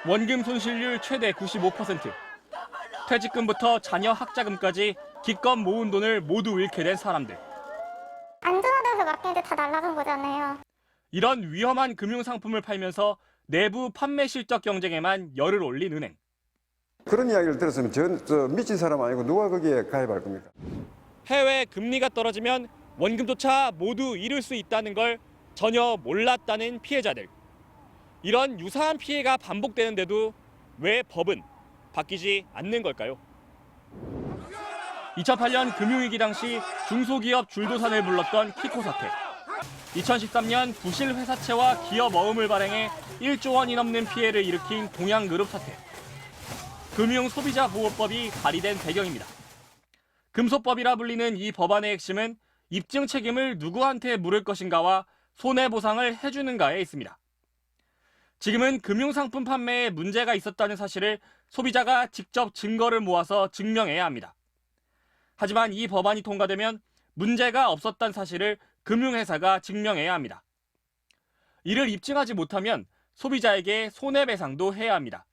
원금 손실률 최대 95%. 퇴직금부터 자녀 학자금까지 기껏 모은 돈을 모두 잃게 된 사람들. 안전하다고 맡기는데 다 날아간 거잖아요. 이런 위험한 금융상품을 팔면서 내부 판매 실적 경쟁에만 열을 올린 은행. 그런 이야기를 들었으면 저 미친 사람 아니고 누가 거기에 가입할 겁니까? 해외 금리가 떨어지면 원금조차 모두 잃을 수 있다는 걸 전혀 몰랐다는 피해자들. 이런 유사한 피해가 반복되는데도 왜 법은 바뀌지 않는 걸까요? 2008년 금융위기 당시 중소기업 줄도산을 불렀던 키코 사태. 2013년 부실 회사채와 기업 어음을 발행해 1조 원이 넘는 피해를 일으킨 동양그룹 사태. 금융소비자보호법이 발의된 배경입니다. 금소법이라 불리는 이 법안의 핵심은 입증 책임을 누구한테 물을 것인가와 손해보상을 해주는가에 있습니다. 지금은 금융상품 판매에 문제가 있었다는 사실을 소비자가 직접 증거를 모아서 증명해야 합니다. 하지만 이 법안이 통과되면 문제가 없었다는 사실을 금융회사가 증명해야 합니다. 이를 입증하지 못하면 소비자에게 손해배상도 해야 합니다.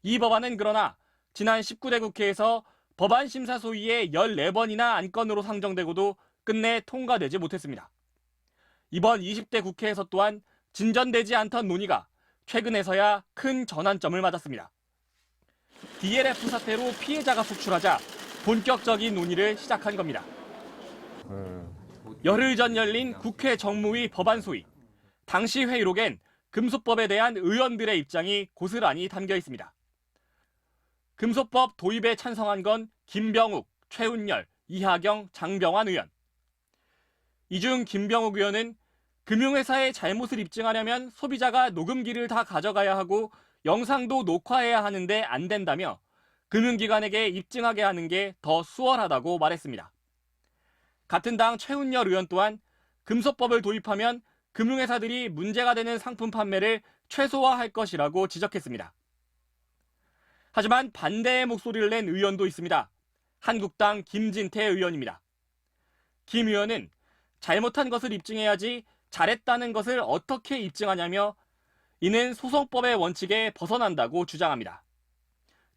이 법안은 그러나 지난 19대 국회에서 법안 심사 소위에 14번이나 안건으로 상정되고도 끝내 통과되지 못했습니다. 이번 20대 국회에서 또한 진전되지 않던 논의가 최근에서야 큰 전환점을 맞았습니다. DLF 사태로 피해자가 속출하자 본격적인 논의를 시작한 겁니다. 열흘 전 열린 국회 정무위 법안 소위. 당시 회의록엔 금소법에 대한 의원들의 입장이 고스란히 담겨 있습니다. 금소법 도입에 찬성한 건 김병욱, 최운열, 이하경, 장병완 의원. 이 중 김병욱 의원은 금융회사의 잘못을 입증하려면 소비자가 녹음기를 다 가져가야 하고 영상도 녹화해야 하는데 안 된다며 금융기관에게 입증하게 하는 게 더 수월하다고 말했습니다. 같은 당 최운열 의원 또한 금소법을 도입하면 금융회사들이 문제가 되는 상품 판매를 최소화할 것이라고 지적했습니다. 하지만 반대의 목소리를 낸 의원도 있습니다. 한국당 김진태 의원입니다. 김 의원은 잘못한 것을 입증해야지 잘했다는 것을 어떻게 입증하냐며 이는 소송법의 원칙에 벗어난다고 주장합니다.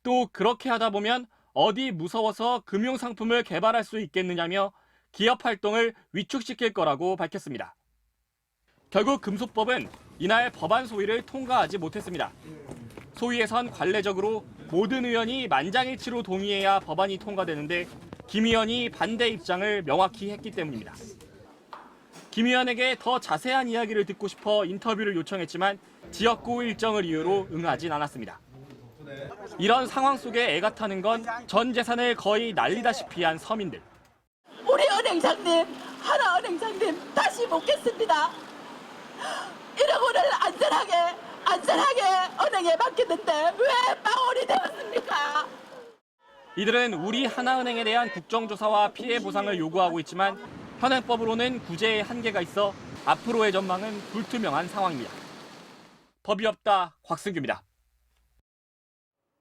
또 그렇게 하다 보면 어디 무서워서 금융상품을 개발할 수 있겠느냐며 기업 활동을 위축시킬 거라고 밝혔습니다. 결국 금소법은 이날 법안 소위를 통과하지 못했습니다. 소위에선 관례적으로 모든 의원이 만장일치로 동의해야 법안이 통과되는데 김 의원이 반대 입장을 명확히 했기 때문입니다. 김 의원에게 더 자세한 이야기를 듣고 싶어 인터뷰를 요청했지만 지역구 일정을 이유로 응하진 않았습니다. 이런 상황 속에 애가 타는 건 전 재산을 거의 날리다시피 한 서민들. 우리 은행장님, 하나은행장님 다시 묻겠습니다. 1억 원을 안전하게 은행에 맡겼는데 왜 망원이 되었습니까? 이들은 우리 하나은행에 대한 국정조사와 피해 보상을 요구하고 있지만 현행법으로는 구제에 한계가 있어 앞으로의 전망은 불투명한 상황입니다. 법이 없다 곽승규입니다.